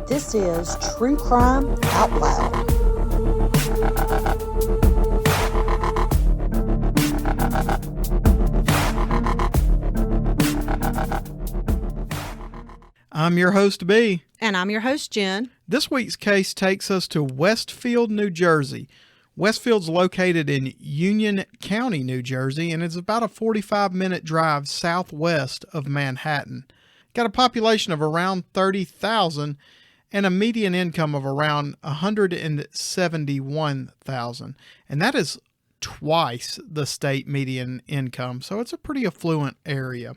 This is True Crime Out Loud. I'm your host, B. And I'm your host, Jen. This week's case takes us to Westfield, New Jersey. Westfield's located in Union County, New Jersey, and it's about a 45-minute drive southwest of Manhattan. Got a population of around 30,000 and a median income of around 171,000. And that is twice the state median income, so it's a pretty affluent area.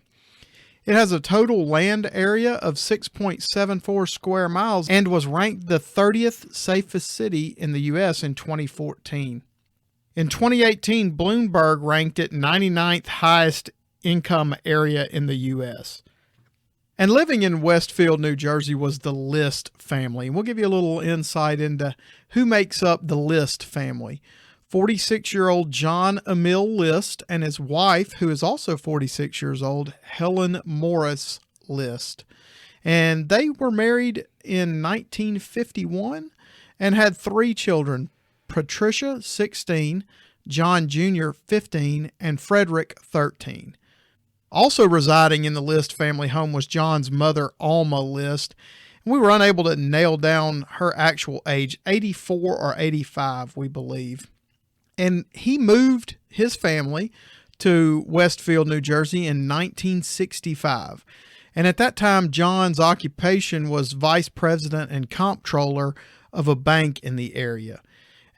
It has a total land area of 6.74 square miles and was ranked the 30th safest city in the U.S. in 2014. In 2018, Bloomberg ranked it 99th highest income area in the U.S. And living in Westfield, New Jersey was the List family. We'll give you a little insight into who makes up the List family. 46-year-old John Emil List and his wife, who is also 46 years old, Helen Morris List. And they were married in 1951 and had 3 children, Patricia, 16, John Jr., 15, and Frederick, 13. Also residing in the List family home was John's mother, Alma List. We were unable to nail down her actual age, 84 or 85, we believe. And he moved his family to Westfield, New Jersey in 1965. And at that time, John's occupation was vice president and comptroller of a bank in the area.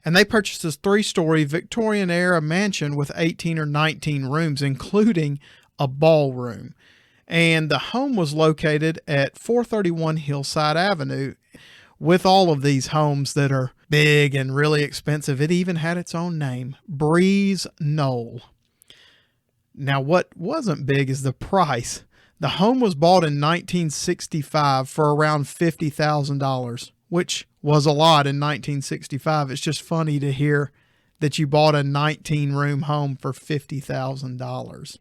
And they purchased this 3-story Victorian-era mansion with 18 or 19 rooms, including a ballroom. And the home was located at 431 Hillside Avenue. With all of these homes that are big and really expensive, it even had its own name, Breeze Knoll. Now, what wasn't big is the price. The home was bought in 1965 for around $50,000, which was a lot in 1965. It's just funny to hear that you bought a 19-room home for $50,000.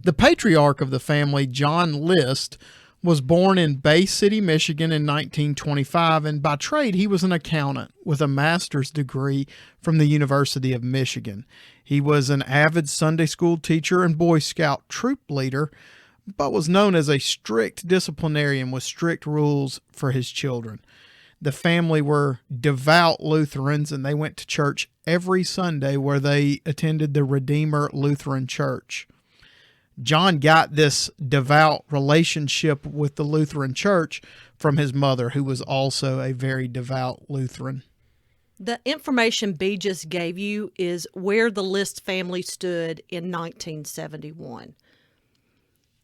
The patriarch of the family, John List, was born in Bay City, Michigan in 1925, and by trade he was an accountant with a master's degree from the University of Michigan. He was an avid Sunday school teacher and Boy Scout troop leader, but was known as a strict disciplinarian with strict rules for his children. The family were devout Lutherans, and they went to church every Sunday, where they attended the Redeemer Lutheran Church. John got this devout relationship with the Lutheran Church from his mother, who was also a very devout Lutheran. The information B just gave you is where the List family stood in 1971.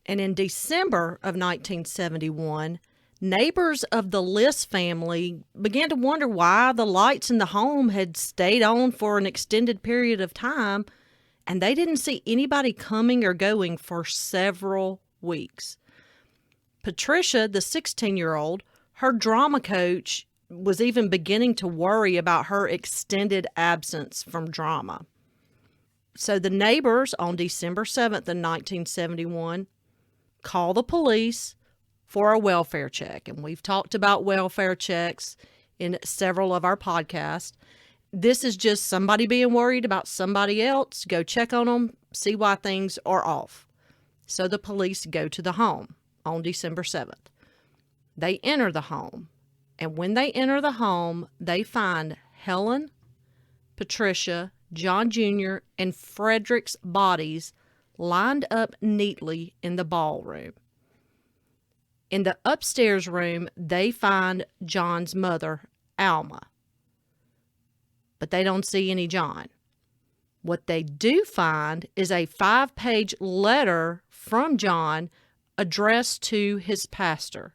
And in December of 1971, neighbors of the List family began to wonder why the lights in the home had stayed on for an extended period of time, and they didn't see anybody coming or going for several weeks. Patricia, the 16-year-old, her drama coach, was even beginning to worry about her extended absence from drama. So the neighbors on December 7th in 1971 called the police for a welfare check. And we've talked about welfare checks in several of our podcasts. This is just somebody being worried about somebody else. Go check on them, see why things are off. So the police go to the home on December 7th. They enter the home. And when they enter the home, they find Helen, Patricia, John Jr., and Frederick's bodies lined up neatly in the ballroom. In the upstairs room, they find John's mother, Alma. But they don't see any John. What they do find is a 5-page letter from John addressed to his pastor.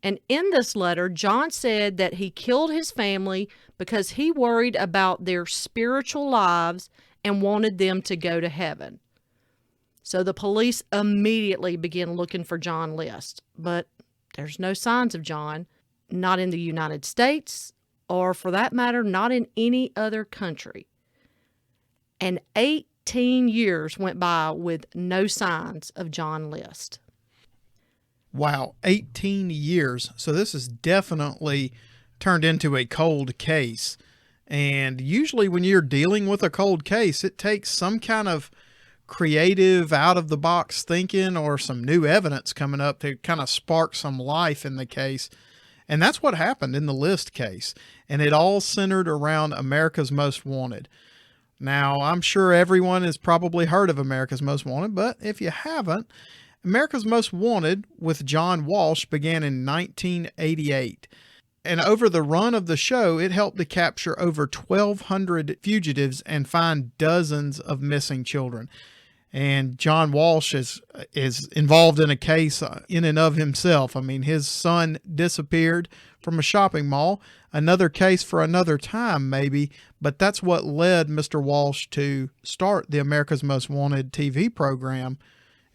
And in this letter, John said that he killed his family because he worried about their spiritual lives and wanted them to go to heaven. So the police immediately begin looking for John List, but there's no signs of John, not in the United States, or for that matter, not in any other country. And 18 years went by with no signs of John List. Wow, 18 years. So this is definitely turned into a cold case. And usually when you're dealing with a cold case, it takes some kind of creative, out of the box thinking or some new evidence coming up to kind of spark some life in the case. And that's what happened in the List case. And it all centered around America's Most Wanted. Now, I'm sure everyone has probably heard of America's Most Wanted, but if you haven't, America's Most Wanted with John Walsh began in 1988. And over the run of the show, it helped to capture over 1,200 fugitives and find dozens of missing children. And John Walsh is involved in a case in and of himself. I mean, his son disappeared from a shopping mall. Another case for another time, maybe. But that's what led Mr. Walsh to start the America's Most Wanted TV program.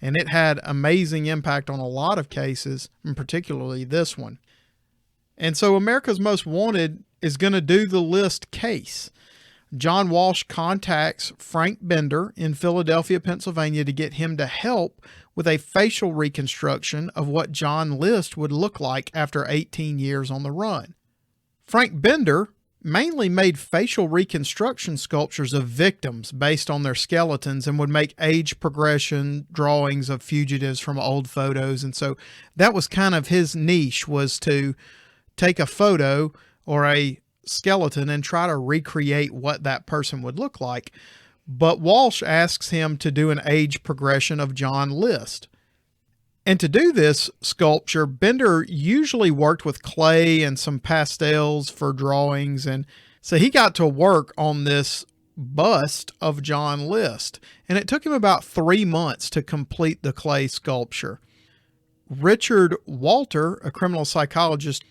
And it had amazing impact on a lot of cases, and particularly this one. And so America's Most Wanted is going to do the List case. John Walsh contacts Frank Bender in Philadelphia, Pennsylvania to get him to help with a facial reconstruction of what John List would look like after 18 years on the run. Frank Bender mainly made facial reconstruction sculptures of victims based on their skeletons and would make age progression drawings of fugitives from old photos. And so that was kind of his niche, was to take a photo or a skeleton and try to recreate what that person would look like. But Walsh asks him to do an age progression of John List. And to do this sculpture, Bender usually worked with clay and some pastels for drawings. And so he got to work on this bust of John List. And it took him about 3 months to complete the clay sculpture. Richard Walter, a criminal psychologist,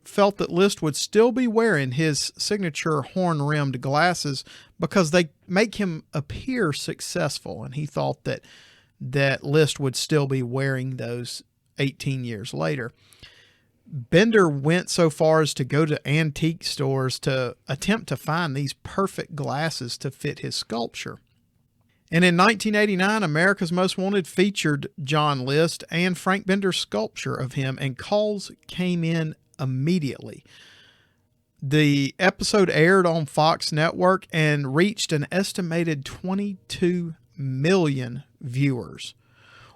felt that List would still be wearing his signature horn-rimmed glasses because they make him appear successful. And he thought that List would still be wearing those 18 years later. Bender went so far as to go to antique stores to attempt to find these perfect glasses to fit his sculpture. And in 1989, America's Most Wanted featured John List and Frank Bender's sculpture of him, and calls came in immediately. The episode aired on Fox Network and reached an estimated 22 million viewers.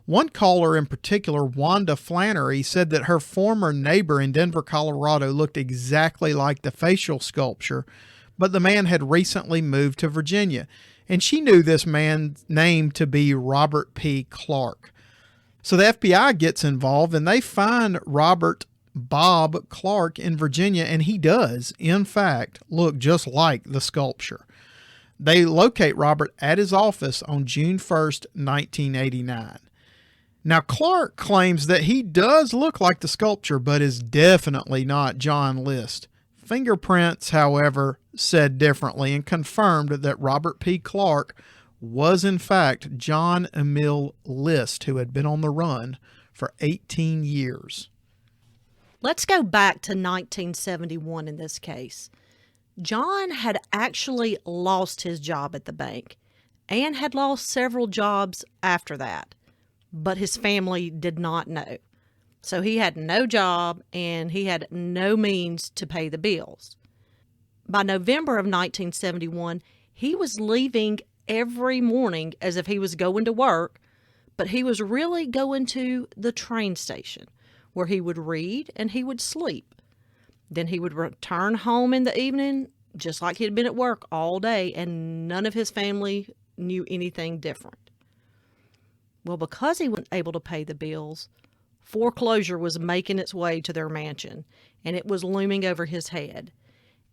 One caller in particular, Wanda Flannery, said that her former neighbor in Denver, Colorado looked exactly like the facial sculpture, but the man had recently moved to Virginia, and she knew this man's name to be Robert P. Clark. So the FBI gets involved and they find Robert Bob Clark in Virginia, and he does, in fact, look just like the sculpture. They locate Robert at his office on June 1st, 1989. Now, Clark claims that he does look like the sculpture, but is definitely not John List. Fingerprints, however, said differently and confirmed that Robert P. Clark was, in fact, John Emil List, who had been on the run for 18 years. Let's go back to 1971 in this case. John had actually lost his job at the bank and had lost several jobs after that, but his family did not know. So he had no job and he had no means to pay the bills. By November of 1971, he was leaving every morning as if he was going to work, but he was really going to the train station, where he would read and he would sleep. Then he would return home in the evening, just like he had been at work all day, and none of his family knew anything different. Well, because he wasn't able to pay the bills, foreclosure was making its way to their mansion, and it was looming over his head.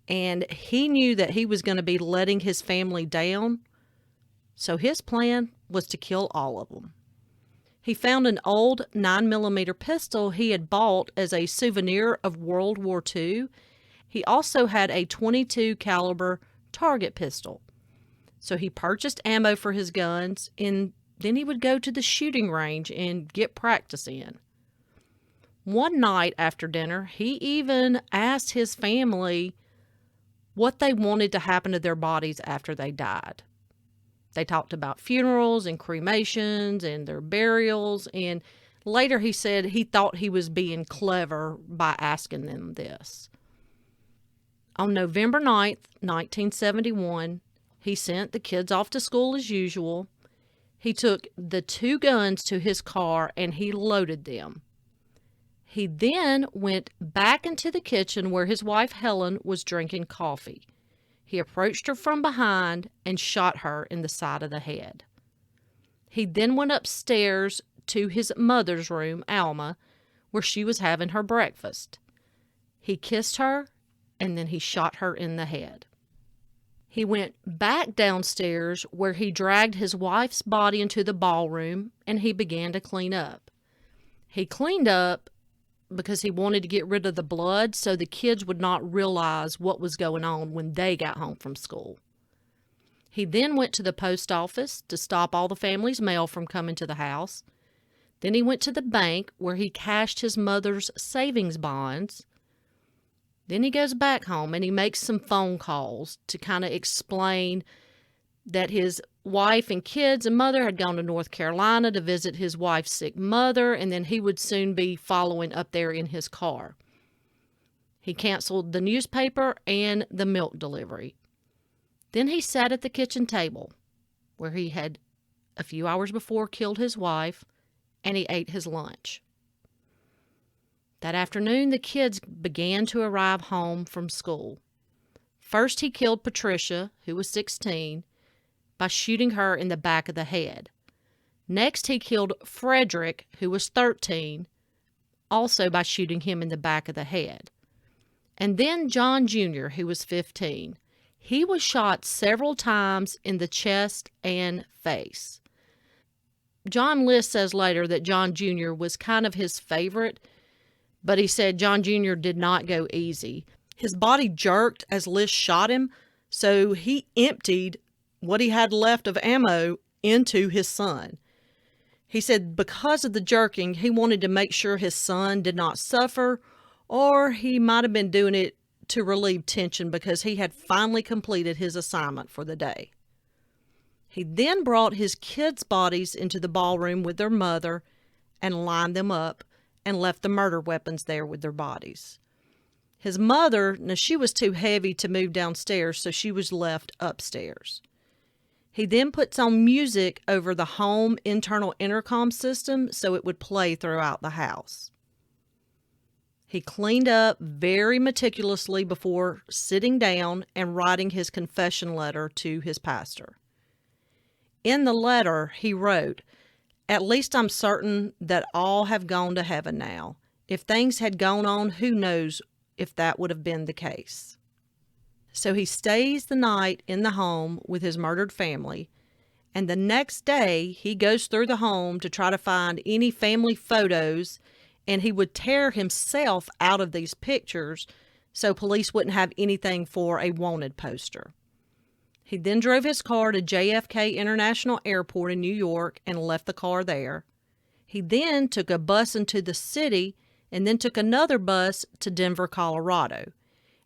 And he knew that he was going to be letting his family down, so his plan was to kill all of them. He found an old 9mm pistol he had bought as a souvenir of World War II. He also had a .22 caliber target pistol. So he purchased ammo for his guns, and then he would go to the shooting range and get practice in. One night after dinner, he even asked his family what they wanted to happen to their bodies after they died. They talked about funerals and cremations and their burials, and Later, he said he thought he was being clever by asking them this. On November 9th, 1971, he sent the kids off to school as usual. He took the 2 guns to his car and he loaded them. He then went back into the kitchen where his wife Helen was drinking coffee. He approached her from behind and shot her in the side of the head. He then went upstairs to his mother's room, Alma, where she was having her breakfast. He kissed her and then he shot her in the head. He went back downstairs where he dragged his wife's body into the ballroom and he began to clean up. He cleaned up because he wanted to get rid of the blood so the kids would not realize what was going on when they got home from school. He then went to the post office to stop all the family's mail from coming to the house. Then he went to the bank where he cashed his mother's savings bonds. Then he goes back home and he makes some phone calls to kind of explain that his wife and kids and mother had gone to North Carolina to visit his wife's sick mother, and then he would soon be following up there in his car. He canceled the newspaper and the milk delivery. Then he sat at the kitchen table where he had a few hours before killed his wife, and he ate his lunch. That afternoon, the kids began to arrive home from school. First, he killed Patricia, who was 16, by shooting her in the back of the head. Next, he killed Frederick, who was 13, also by shooting him in the back of the head. And then John Jr., who was 15. He was shot several times in the chest and face. John List says later that John Jr. was kind of his favorite, but he said John Jr. did not go easy. His body jerked as List shot him, so he emptied what he had left of ammo into his son. He said because of the jerking, he wanted to make sure his son did not suffer, or he might have been doing it to relieve tension because he had finally completed his assignment for the day. He then brought his kids' bodies into the ballroom with their mother and lined them up and left the murder weapons there with their bodies. His mother, now she was too heavy to move downstairs, so she was left upstairs. He then puts on music over the home internal intercom system so it would play throughout the house. He cleaned up very meticulously before sitting down and writing his confession letter to his pastor. In the letter, he wrote, "At least I'm certain that all have gone to heaven now. If things had gone on, who knows if that would have been the case." So he stays the night in the home with his murdered family, and the next day he goes through the home to try to find any family photos, and he would tear himself out of these pictures so police wouldn't have anything for a wanted poster. He then drove his car to JFK International Airport in New York and left the car there. He then took a bus into the city and then took another bus to Denver, Colorado.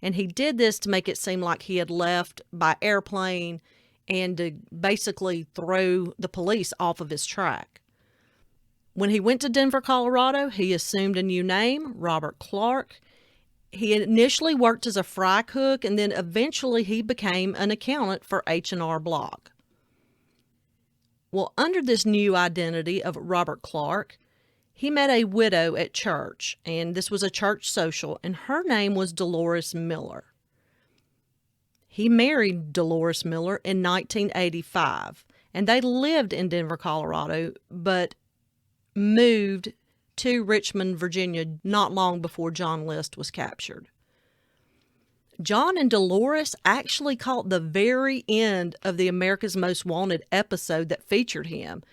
And he did this to make it seem like he had left by airplane and to basically throw the police off of his track. When he went to Denver, Colorado, he assumed a new name, Robert Clark. He initially worked as a fry cook, and then eventually he became an accountant for H&R Block. Well, under this new identity of Robert Clark, he met a widow at church, and this was a church social, and her name was Dolores Miller. He married Dolores Miller in 1985, and they lived in Denver, Colorado, but moved to Richmond, Virginia, not long before John List was captured. John and Dolores actually caught the very end of the America's Most Wanted episode that featured him,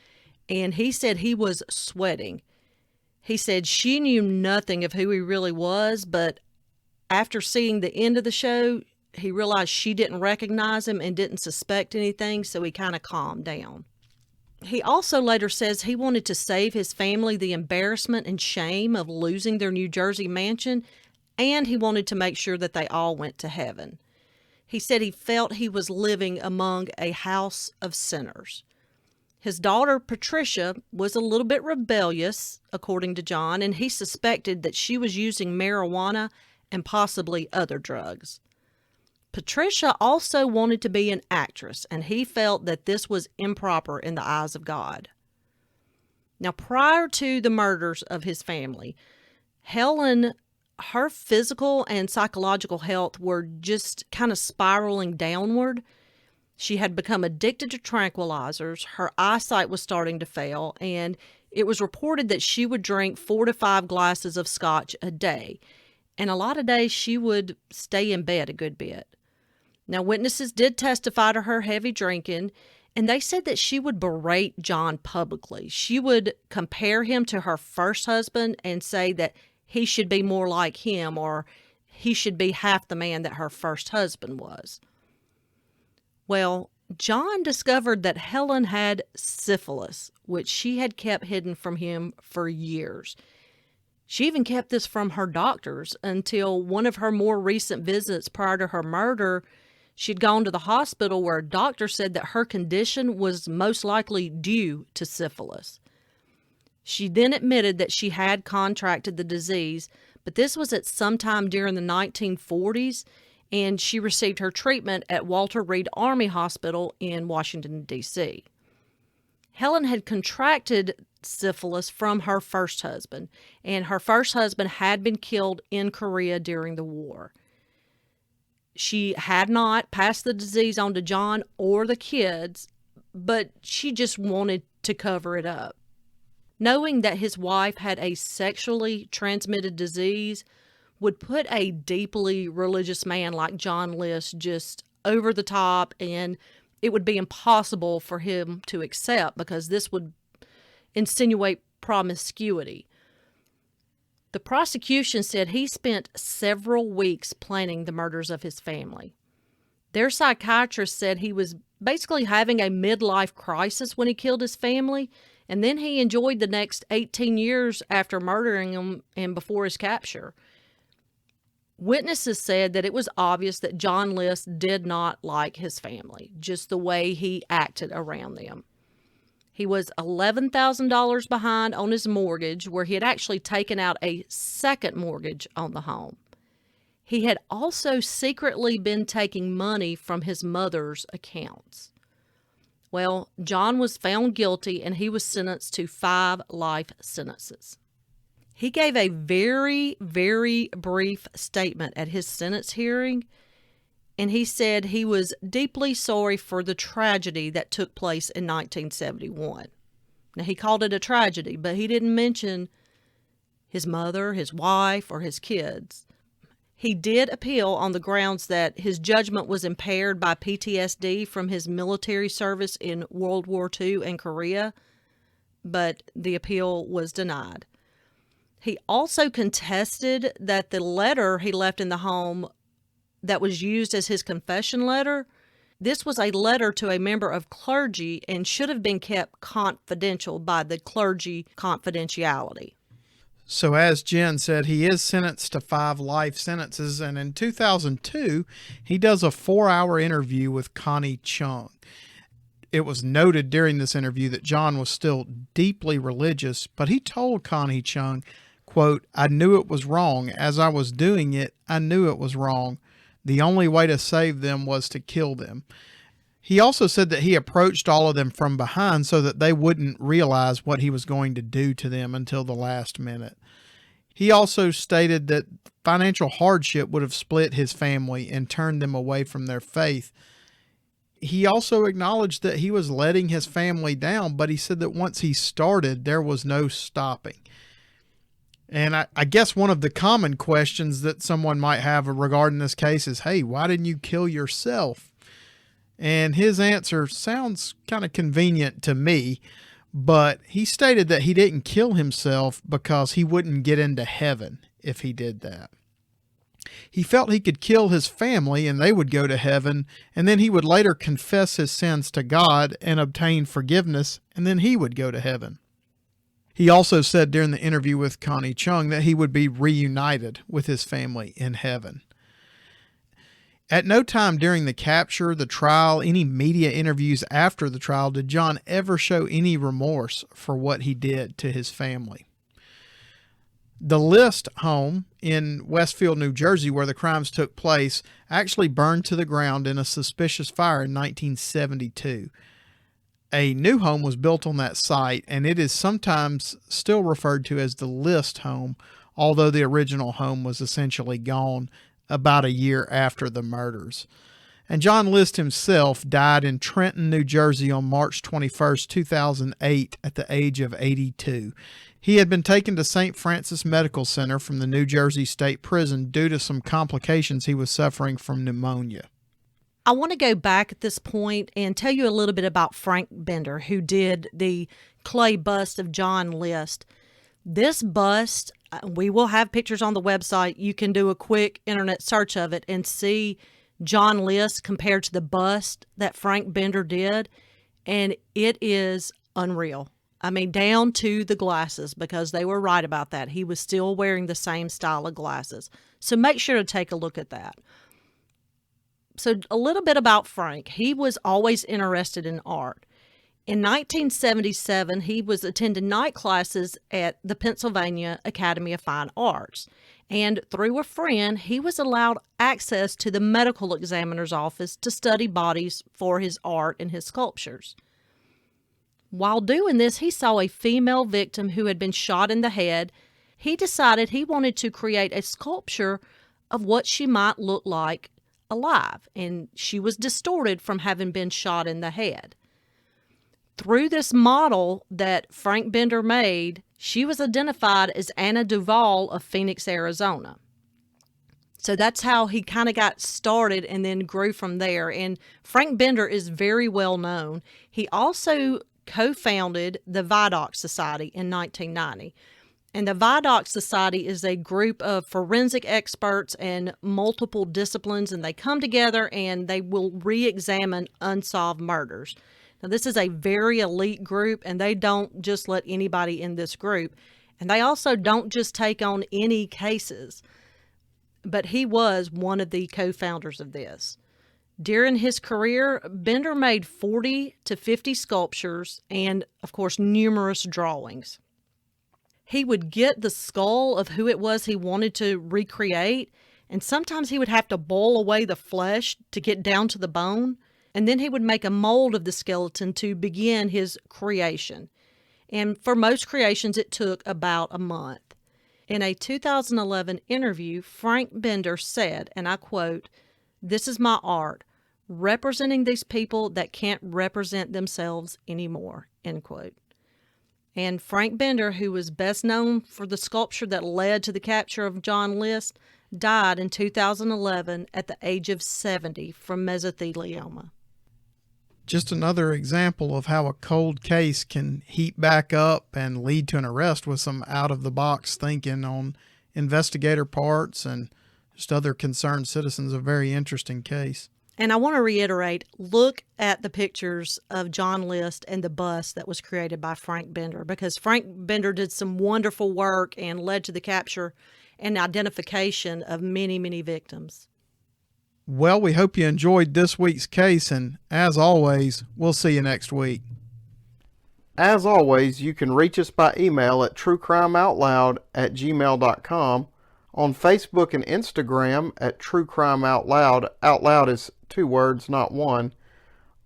and he said he was sweating. He said she knew nothing of who he really was, but after seeing the end of the show, he realized she didn't recognize him and didn't suspect anything, so he kind of calmed down. He also later says he wanted to save his family the embarrassment and shame of losing their New Jersey mansion, and he wanted to make sure that they all went to heaven. He said he felt he was living among a house of sinners. His daughter, Patricia, was a little bit rebellious, according to John, and he suspected that she was using marijuana and possibly other drugs. Patricia also wanted to be an actress, and he felt that this was improper in the eyes of God. Now, prior to the murders of his family, Helen, her physical and psychological health were just kind of spiraling downward. She had become addicted to tranquilizers, her eyesight was starting to fail, and it was reported that she would drink 4 to 5 glasses of scotch a day. And a lot of days she would stay in bed a good bit. Now, witnesses did testify to her heavy drinking, and they said that she would berate John publicly. She would compare him to her first husband and say that he should be more like him, or he should be half the man that her first husband was. Well, John discovered that Helen had syphilis, which she had kept hidden from him for years. She even kept this from her doctors until one of her more recent visits prior to her murder. She'd gone to the hospital where a doctor said that her condition was most likely due to syphilis. She then admitted that she had contracted the disease, but this was at some time during the 1940s, and she received her treatment at Walter Reed Army Hospital in Washington, D.C. Helen had contracted syphilis from her first husband, and her first husband had been killed in Korea during the war. She had not passed the disease on to John or the kids, but she just wanted to cover it up. Knowing that his wife had a sexually transmitted disease would put a deeply religious man like John List just over the top, and it would be impossible for him to accept because this would insinuate promiscuity. The prosecution said he spent several weeks planning the murders of his family. Their psychiatrist said he was basically having a midlife crisis when he killed his family, and then he enjoyed the next 18 years after murdering them and before his capture. Witnesses said that it was obvious that John List did not like his family, just the way he acted around them. He was $11,000 behind on his mortgage, where he had actually taken out a second mortgage on the home. He had also secretly been taking money from his mother's accounts. Well, John was found guilty, and he was sentenced to 5 life sentences. He gave a very, very brief statement at his sentence hearing, and he said he was deeply sorry for the tragedy that took place in 1971. Now, he called it a tragedy, but he didn't mention his mother, his wife, or his kids. He did appeal on the grounds that his judgment was impaired by PTSD from his military service in World War II and Korea, but the appeal was denied. He also contested that the letter he left in the home that was used as his confession letter, this was a letter to a member of clergy and should have been kept confidential by the clergy confidentiality. So as Jen said, he is sentenced to 5 life sentences, and in 2002, he does a 4-hour interview with Connie Chung. It was noted during this interview that John was still deeply religious, but he told Connie Chung, quote, "I knew it was wrong. As I was doing it, I knew it was wrong. The only way to save them was to kill them." He also said that he approached all of them from behind so that they wouldn't realize what he was going to do to them until the last minute. He also stated that financial hardship would have split his family and turned them away from their faith. He also acknowledged that he was letting his family down, but he said that once he started, there was no stopping. And I guess one of the common questions that someone might have regarding this case is, hey, why didn't you kill yourself? And his answer sounds kind of convenient to me, but he stated that he didn't kill himself because he wouldn't get into heaven if he did that. He felt he could kill his family and they would go to heaven, and then he would later confess his sins to God and obtain forgiveness, and then he would go to heaven. He also said during the interview with Connie Chung that he would be reunited with his family in heaven. At no time during the capture, the trial, any media interviews after the trial did John ever show any remorse for what he did to his family. The List home in Westfield, New Jersey, where the crimes took place, actually burned to the ground in a suspicious fire in 1972. A new home was built on that site, and it is sometimes still referred to as the List home, although the original home was essentially gone about a year after the murders. And John List himself died in Trenton, New Jersey on March 21st, 2008 at the age of 82. He had been taken to St. Francis Medical Center from the New Jersey State Prison due to some complications he was suffering from pneumonia. I want to go back at this point and tell you a little bit about Frank Bender, who did the clay bust of John List. This bust, we will have pictures on the website. You can do a quick internet search of it and see John List compared to the bust that Frank Bender did, and it is unreal. I mean, down to the glasses, because they were right about that. He was still wearing the same style of glasses. So make sure to take a look at that. So a little bit about Frank. He was always interested in art. In 1977, he was attending night classes at the Pennsylvania Academy of Fine Arts. And through a friend, he was allowed access to the medical examiner's office to study bodies for his art and his sculptures. While doing this, he saw a female victim who had been shot in the head. He decided he wanted to create a sculpture of what she might look like alive, and she was distorted from having been shot in the head. Through this model that Frank Bender made, she was identified as Anna Duval of Phoenix, Arizona. So that's how he kind of got started and then grew from there. And Frank Bender is very well known. He also co-founded the Vidocq Society in 1990. And the Vidocq Society is a group of forensic experts and multiple disciplines, and they come together and they will re-examine unsolved murders. Now, this is a very elite group, and they don't just let anybody in this group. And they also don't just take on any cases. But he was one of the co-founders of this. During his career, Bender made 40 to 50 sculptures and, of course, numerous drawings. He would get the skull of who it was he wanted to recreate, and sometimes he would have to boil away the flesh to get down to the bone, and then he would make a mold of the skeleton to begin his creation. And for most creations, it took about a month. In a 2011 interview, Frank Bender said, and I quote, "This is my art, representing these people that can't represent themselves anymore," end quote. And Frank Bender, who was best known for the sculpture that led to the capture of John List, died in 2011 at the age of 70 from mesothelioma. Just another example of how a cold case can heat back up and lead to an arrest with some out-of-the-box thinking on investigator parts and just other concerned citizens. A very interesting case. And I want to reiterate, look at the pictures of John List and the bust that was created by Frank Bender, because Frank Bender did some wonderful work and led to the capture and identification of many, many victims. Well, we hope you enjoyed this week's case, and as always, we'll see you next week. As always, you can reach us by email at truecrimeoutloud@gmail.com, on Facebook and Instagram at True Crime Out Loud. Out Loud is 2 words, not one.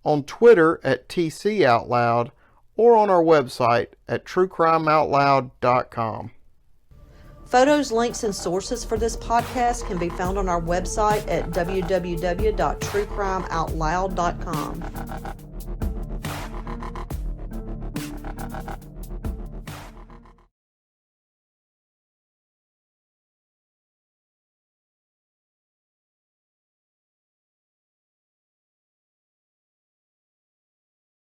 On Twitter at TC Out Loud, or on our website at truecrimeoutloud.com. Photos, links, and sources for this podcast can be found on our website at www.truecrimeoutloud.com.